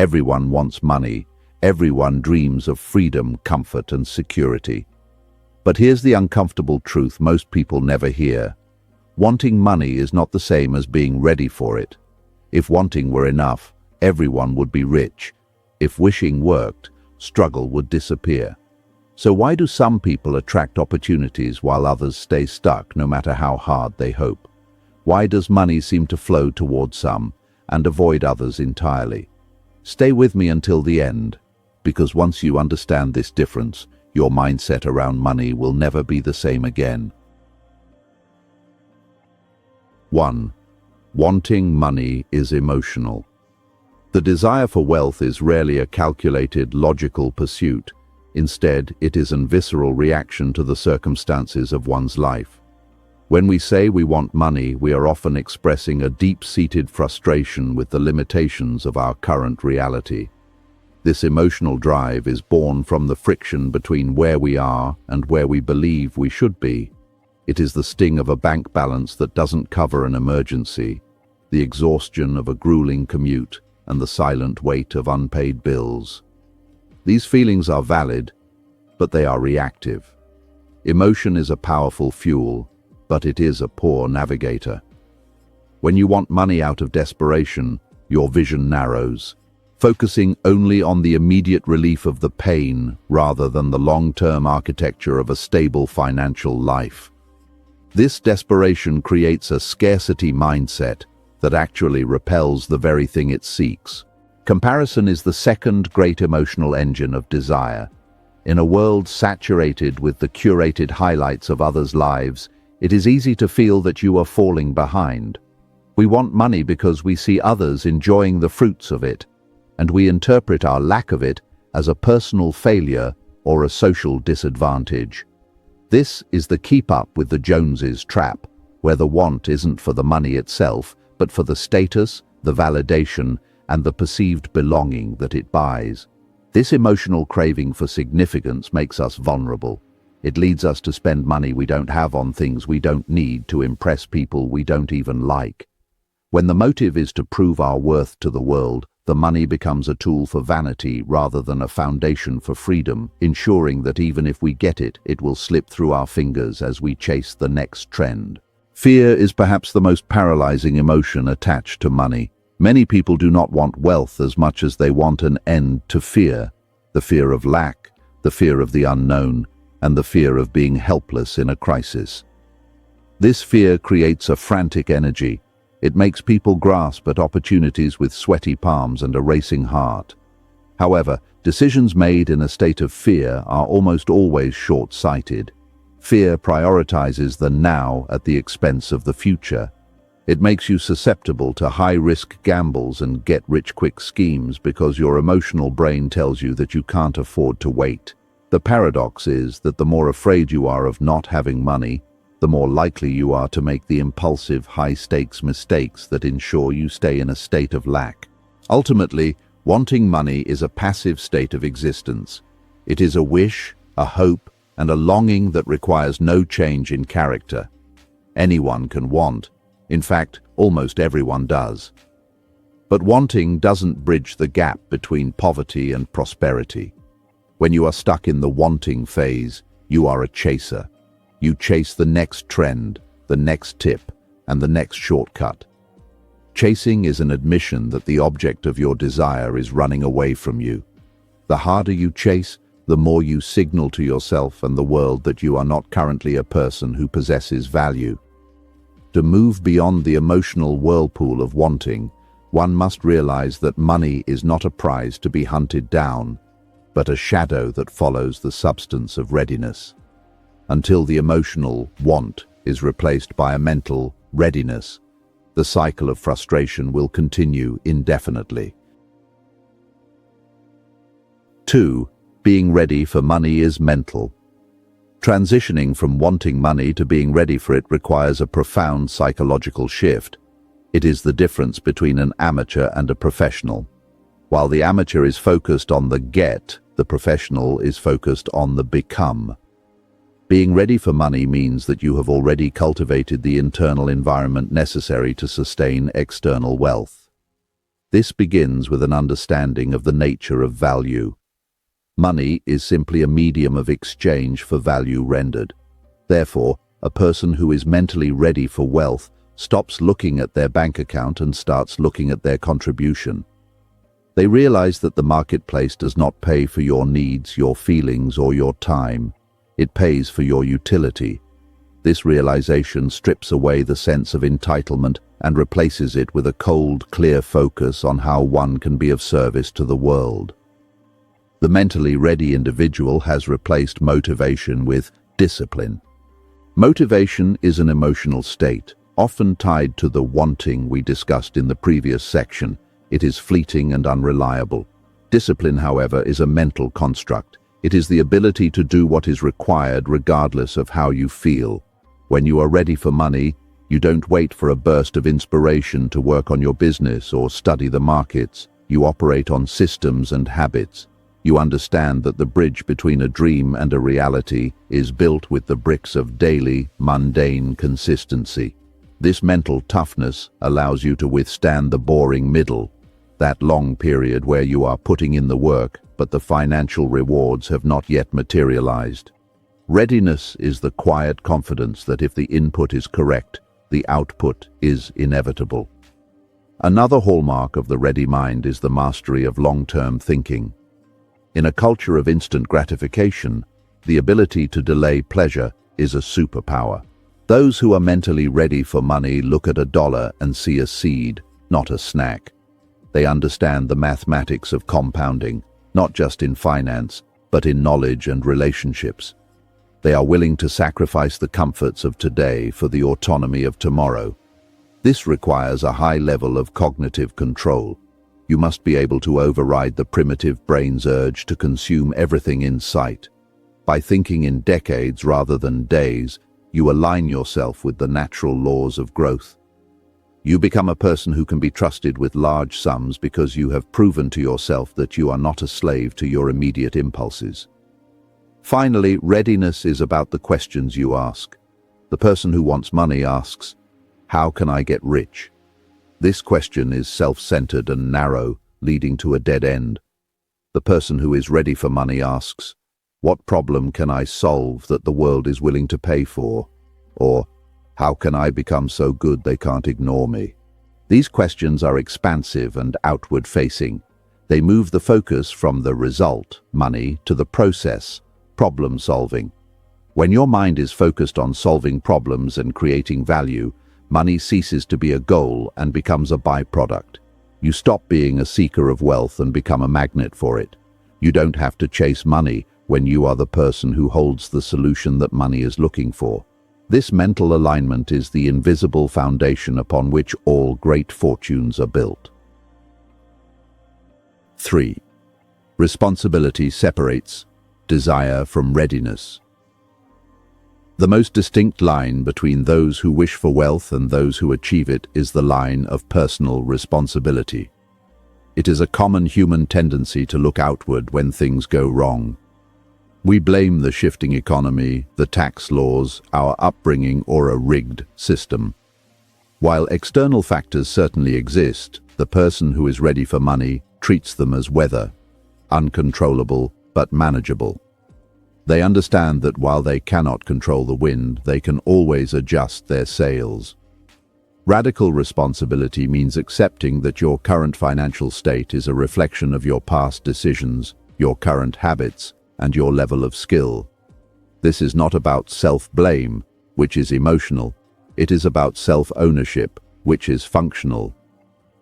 Everyone wants money. Everyone dreams of freedom, comfort, and security. But here's the uncomfortable truth most people never hear. Wanting money is not the same as being ready for it. If wanting were enough, everyone would be rich. If wishing worked, struggle would disappear. So why do some people attract opportunities while others stay stuck no matter how hard they hope? Why does money seem to flow towards some and avoid others entirely? Stay with me until the end, because once you understand this difference, your mindset around money will never be the same again. 1. Wanting money is emotional. The desire for wealth is rarely a calculated, logical pursuit. Instead, it is a visceral reaction to the circumstances of one's life. When we say we want money, we are often expressing a deep-seated frustration with the limitations of our current reality. This emotional drive is born from the friction between where we are and where we believe we should be. It is the sting of a bank balance that doesn't cover an emergency, the exhaustion of a grueling commute, and the silent weight of unpaid bills. These feelings are valid, but they are reactive. Emotion is a powerful fuel, but it is a poor navigator. When you want money out of desperation, your vision narrows, focusing only on the immediate relief of the pain rather than the long-term architecture of a stable financial life. This desperation creates a scarcity mindset that actually repels the very thing it seeks. Comparison is the second great emotional engine of desire. In a world saturated with the curated highlights of others' lives, it is easy to feel that you are falling behind. We want money because we see others enjoying the fruits of it, and we interpret our lack of it as a personal failure or a social disadvantage. This is the keep up with the Joneses trap, where the want isn't for the money itself, but for the status, the validation, and the perceived belonging that it buys. This emotional craving for significance makes us vulnerable. It leads us to spend money we don't have on things we don't need to impress people we don't even like. When the motive is to prove our worth to the world, the money becomes a tool for vanity rather than a foundation for freedom, ensuring that even if we get it, it will slip through our fingers as we chase the next trend. Fear is perhaps the most paralyzing emotion attached to money. Many people do not want wealth as much as they want an end to fear. The fear of lack, the fear of the unknown, and the fear of being helpless in a crisis. This fear creates a frantic energy. It makes people grasp at opportunities with sweaty palms and a racing heart. However, decisions made in a state of fear are almost always short-sighted. Fear prioritizes the now at the expense of the future. It makes you susceptible to high-risk gambles and get-rich-quick schemes because your emotional brain tells you that you can't afford to wait. The paradox is that the more afraid you are of not having money, the more likely you are to make the impulsive, high-stakes mistakes that ensure you stay in a state of lack. Ultimately, wanting money is a passive state of existence. It is a wish, a hope, and a longing that requires no change in character. Anyone can want. In fact, almost everyone does. But wanting doesn't bridge the gap between poverty and prosperity. When you are stuck in the wanting phase, you are a chaser. You chase the next trend, the next tip, and the next shortcut. Chasing is an admission that the object of your desire is running away from you. The harder you chase, the more you signal to yourself and the world that you are not currently a person who possesses value. To move beyond the emotional whirlpool of wanting, one must realize that money is not a prize to be hunted down, but a shadow that follows the substance of readiness. Until the emotional want is replaced by a mental readiness, the cycle of frustration will continue indefinitely. 2. Being ready for money is mental. Transitioning from wanting money to being ready for it requires a profound psychological shift. It is the difference between an amateur and a professional. While the amateur is focused on the get, the professional is focused on the become. Being ready for money means that you have already cultivated the internal environment necessary to sustain external wealth. This begins with an understanding of the nature of value. Money is simply a medium of exchange for value rendered. Therefore, a person who is mentally ready for wealth stops looking at their bank account and starts looking at their contribution. They realize that the marketplace does not pay for your needs, your feelings, or your time. It pays for your utility. This realization strips away the sense of entitlement and replaces it with a cold, clear focus on how one can be of service to the world. The mentally ready individual has replaced motivation with discipline. Motivation is an emotional state, often tied to the wanting we discussed in the previous section. It is fleeting and unreliable. Discipline, however, is a mental construct. It is the ability to do what is required regardless of how you feel. When you are ready for money, you don't wait for a burst of inspiration to work on your business or study the markets. You operate on systems and habits. You understand that the bridge between a dream and a reality is built with the bricks of daily, mundane consistency. This mental toughness allows you to withstand the boring middle, that long period where you are putting in the work, but the financial rewards have not yet materialized. Readiness is the quiet confidence that if the input is correct, the output is inevitable. Another hallmark of the ready mind is the mastery of long-term thinking. In a culture of instant gratification, the ability to delay pleasure is a superpower. Those who are mentally ready for money look at a dollar and see a seed, not a snack. They understand the mathematics of compounding, not just in finance, but in knowledge and relationships. They are willing to sacrifice the comforts of today for the autonomy of tomorrow. This requires a high level of cognitive control. You must be able to override the primitive brain's urge to consume everything in sight. By thinking in decades rather than days, you align yourself with the natural laws of growth. You become a person who can be trusted with large sums because you have proven to yourself that you are not a slave to your immediate impulses. Finally, readiness is about the questions you ask. The person who wants money asks, "How can I get rich?" This question is self-centered and narrow, leading to a dead end. The person who is ready for money asks, "What problem can I solve that the world is willing to pay for?" Or, "How can I become so good they can't ignore me?" These questions are expansive and outward-facing. They move the focus from the result, money, to the process, problem solving. When your mind is focused on solving problems and creating value, money ceases to be a goal and becomes a byproduct. You stop being a seeker of wealth and become a magnet for it. You don't have to chase money when you are the person who holds the solution that money is looking for. This mental alignment is the invisible foundation upon which all great fortunes are built. 3. Responsibility separates desire from readiness. The most distinct line between those who wish for wealth and those who achieve it is the line of personal responsibility. It is a common human tendency to look outward when things go wrong. We blame the shifting economy, the tax laws, our upbringing, or a rigged system. While external factors certainly exist, the person who is ready for money treats them as weather, uncontrollable but manageable. They understand that while they cannot control the wind, they can always adjust their sails. Radical responsibility means accepting that your current financial state is a reflection of your past decisions, your current habits, and your level of skill. This is not about self-blame, which is emotional. It is about self-ownership, which is functional.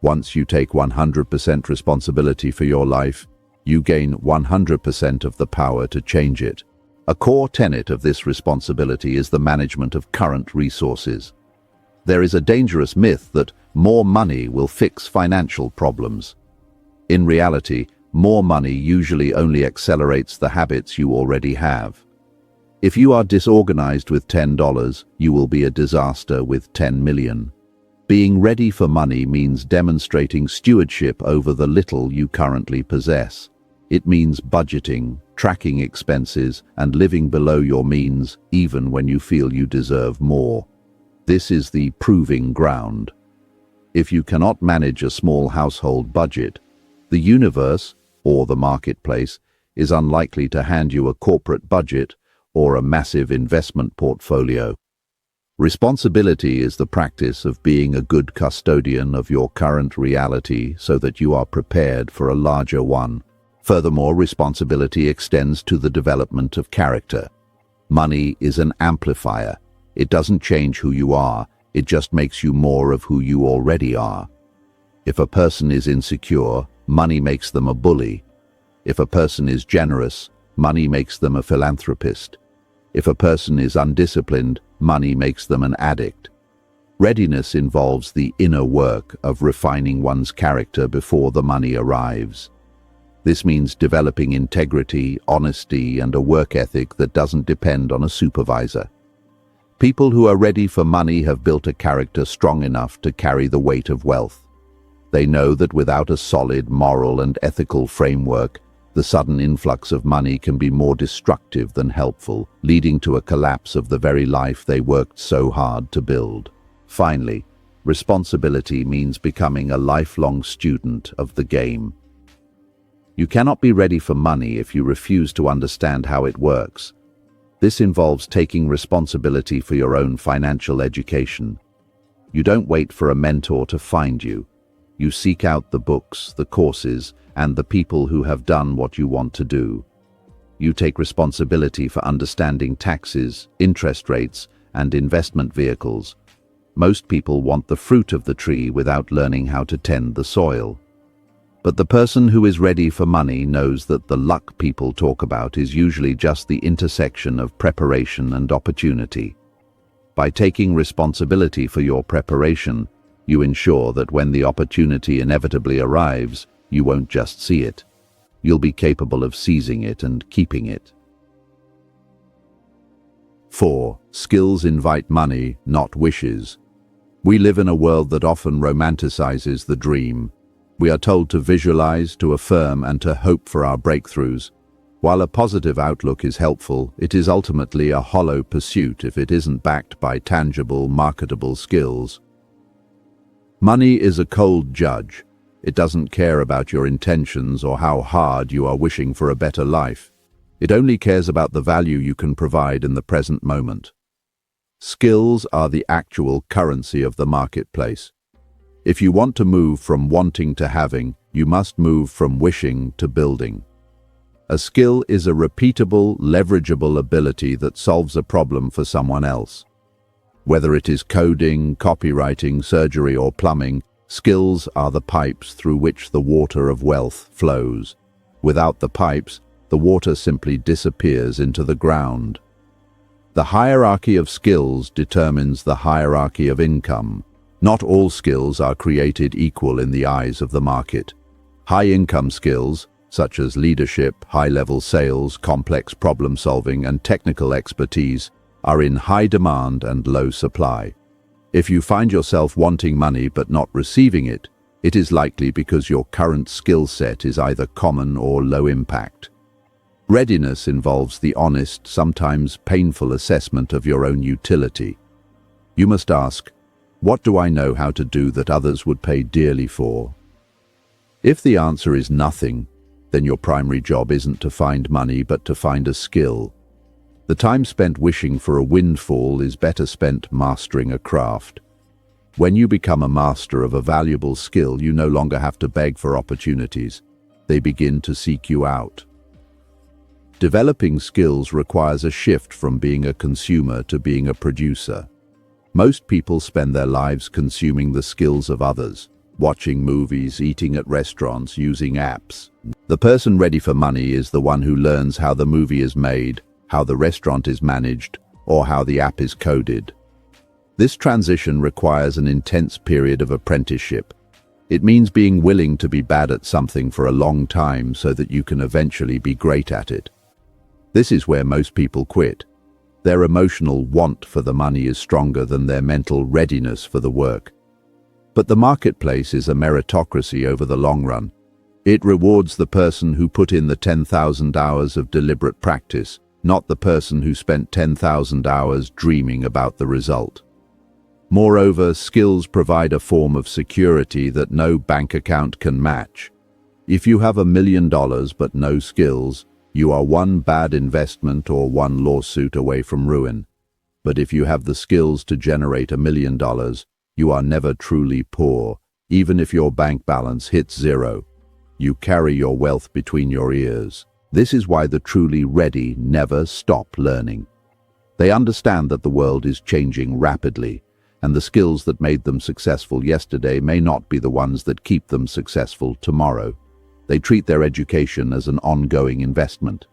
Once you take 100% responsibility for your life, you gain 100% of the power to change it. A core tenet of this responsibility is the management of current resources. There is a dangerous myth that more money will fix financial problems. In reality, more money usually only accelerates the habits you already have. If you are disorganized with $10, you will be a disaster with 10 million. Being ready for money means demonstrating stewardship over the little you currently possess. It means budgeting, tracking expenses, and living below your means even when you feel you deserve more. This is the proving ground. If you cannot manage a small household budget, the universe, or the marketplace, is unlikely to hand you a corporate budget or a massive investment portfolio. Responsibility is the practice of being a good custodian of your current reality so that you are prepared for a larger one. Furthermore, responsibility extends to the development of character. Money is an amplifier. It doesn't change who you are, it just makes you more of who you already are. If a person is insecure, money makes them a bully. If a person is generous, money makes them a philanthropist. If a person is undisciplined, money makes them an addict. Readiness involves the inner work of refining one's character before the money arrives. This means developing integrity, honesty, and a work ethic that doesn't depend on a supervisor. People who are ready for money have built a character strong enough to carry the weight of wealth. They know that without a solid moral and ethical framework, the sudden influx of money can be more destructive than helpful, leading to a collapse of the very life they worked so hard to build. Finally, responsibility means becoming a lifelong student of the game. You cannot be ready for money if you refuse to understand how it works. This involves taking responsibility for your own financial education. You don't wait for a mentor to find you. You seek out the books, the courses, and the people who have done what you want to do. You take responsibility for understanding taxes, interest rates, and investment vehicles. Most people want the fruit of the tree without learning how to tend the soil. But the person who is ready for money knows that the luck people talk about is usually just the intersection of preparation and opportunity. By taking responsibility for your preparation, you ensure that when the opportunity inevitably arrives, you won't just see it. You'll be capable of seizing it and keeping it. 4. Skills invite money, not wishes. We live in a world that often romanticizes the dream. We are told to visualize, to affirm, and to hope for our breakthroughs. While a positive outlook is helpful, it is ultimately a hollow pursuit if it isn't backed by tangible, marketable skills. Money is a cold judge. It doesn't care about your intentions or how hard you are wishing for a better life. It only cares about the value you can provide in the present moment. Skills are the actual currency of the marketplace. If you want to move from wanting to having, you must move from wishing to building. A skill is a repeatable, leverageable ability that solves a problem for someone else. Whether it is coding, copywriting, surgery, or plumbing, skills are the pipes through which the water of wealth flows. Without the pipes, the water simply disappears into the ground. The hierarchy of skills determines the hierarchy of income. Not all skills are created equal in the eyes of the market. High-income skills, such as leadership, high-level sales, complex problem-solving, and technical expertise, are in high demand and low supply. If you find yourself wanting money but not receiving it, it is likely because your current skill set is either common or low impact. Readiness involves the honest, sometimes painful assessment of your own utility. You must ask, what do I know how to do that others would pay dearly for? If the answer is nothing, then your primary job isn't to find money but to find a skill. The time spent wishing for a windfall is better spent mastering a craft. When you become a master of a valuable skill, you no longer have to beg for opportunities. They begin to seek you out. Developing skills requires a shift from being a consumer to being a producer. Most people spend their lives consuming the skills of others, watching movies, eating at restaurants, using apps. The person ready for money is the one who learns how the movie is made, how the restaurant is managed, or how the app is coded. This transition requires an intense period of apprenticeship. It means being willing to be bad at something for a long time so that you can eventually be great at it. This is where most people quit. Their emotional want for the money is stronger than their mental readiness for the work. But the marketplace is a meritocracy over the long run. It rewards the person who put in the 10,000 hours of deliberate practice, not the person who spent 10,000 hours dreaming about the result. Moreover, skills provide a form of security that no bank account can match. If you have $1 million but no skills, you are one bad investment or one lawsuit away from ruin. But if you have the skills to generate $1 million, you are never truly poor, even if your bank balance hits zero. You carry your wealth between your ears. This is why the truly ready never stop learning. They understand that the world is changing rapidly, and the skills that made them successful yesterday may not be the ones that keep them successful tomorrow. They treat their education as an ongoing investment.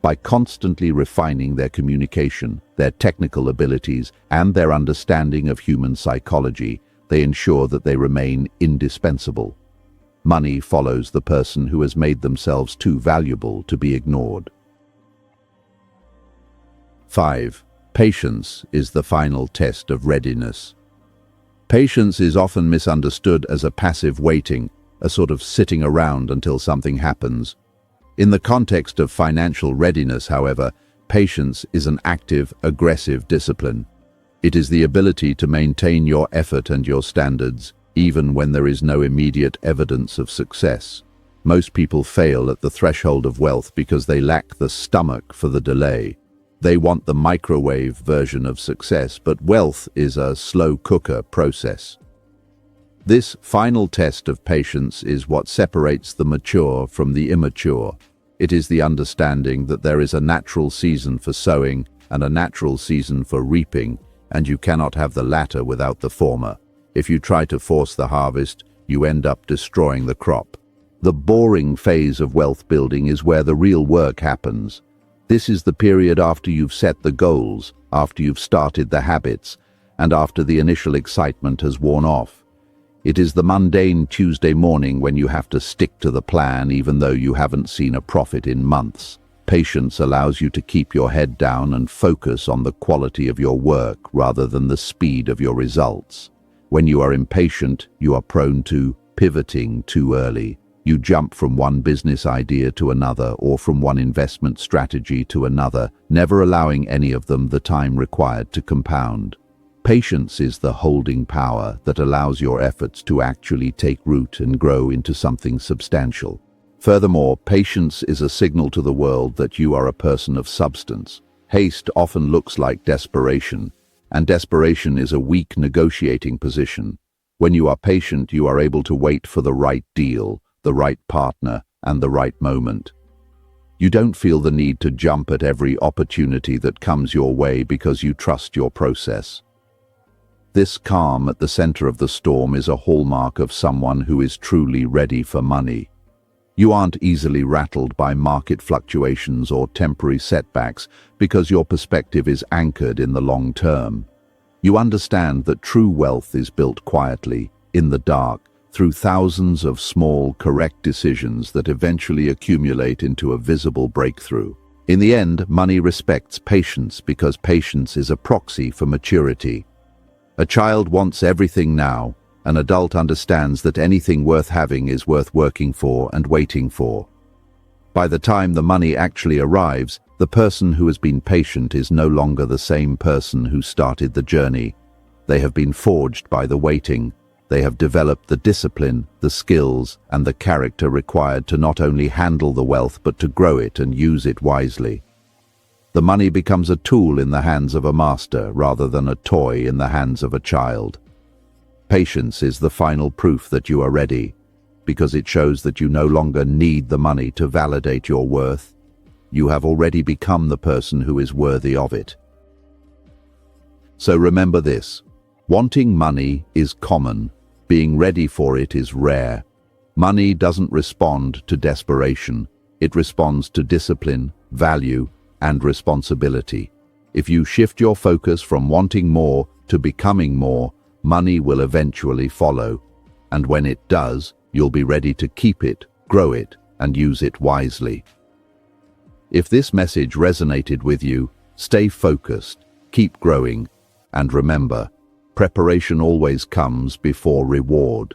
By constantly refining their communication, their technical abilities, and their understanding of human psychology, they ensure that they remain indispensable. Money follows the person who has made themselves too valuable to be ignored. 5. Patience is the final test of readiness. Patience is often misunderstood as a passive waiting, a sort of sitting around until something happens. In the context of financial readiness, however, patience is an active, aggressive discipline. It is the ability to maintain your effort and your standards, even when there is no immediate evidence of success. Most people fail at the threshold of wealth because they lack the stomach for the delay. They want the microwave version of success, but wealth is a slow cooker process. This final test of patience is what separates the mature from the immature. It is the understanding that there is a natural season for sowing and a natural season for reaping, and you cannot have the latter without the former. If you try to force the harvest, you end up destroying the crop. The boring phase of wealth building is where the real work happens. This is the period after you've set the goals, after you've started the habits, and after the initial excitement has worn off. It is the mundane Tuesday morning when you have to stick to the plan even though you haven't seen a profit in months. Patience allows you to keep your head down and focus on the quality of your work rather than the speed of your results. When you are impatient, you are prone to pivoting too early. You jump from one business idea to another or from one investment strategy to another, never allowing any of them the time required to compound. Patience is the holding power that allows your efforts to actually take root and grow into something substantial. Furthermore, patience is a signal to the world that you are a person of substance. Haste often looks like desperation, and desperation is a weak negotiating position. When you are patient, you are able to wait for the right deal, the right partner, and the right moment. You don't feel the need to jump at every opportunity that comes your way because you trust your process. This calm at the center of the storm is a hallmark of someone who is truly ready for money. You aren't easily rattled by market fluctuations or temporary setbacks because your perspective is anchored in the long term. You understand that true wealth is built quietly, in the dark, through thousands of small, correct decisions that eventually accumulate into a visible breakthrough. In the end, money respects patience because patience is a proxy for maturity. A child wants everything now. An adult understands that anything worth having is worth working for and waiting for. By the time the money actually arrives, the person who has been patient is no longer the same person who started the journey. They have been forged by the waiting. They have developed the discipline, the skills, and the character required to not only handle the wealth but to grow it and use it wisely. The money becomes a tool in the hands of a master rather than a toy in the hands of a child. Patience is the final proof that you are ready, because it shows that you no longer need the money to validate your worth. You have already become the person who is worthy of it. So remember this: wanting money is common. Being ready for it is rare. Money doesn't respond to desperation. It responds to discipline, value, and responsibility. If you shift your focus from wanting more to becoming more, money will eventually follow. And when it does, you'll be ready to keep it, grow it, and use it wisely. If this message resonated with you, stay focused, keep growing, and remember, preparation always comes before reward.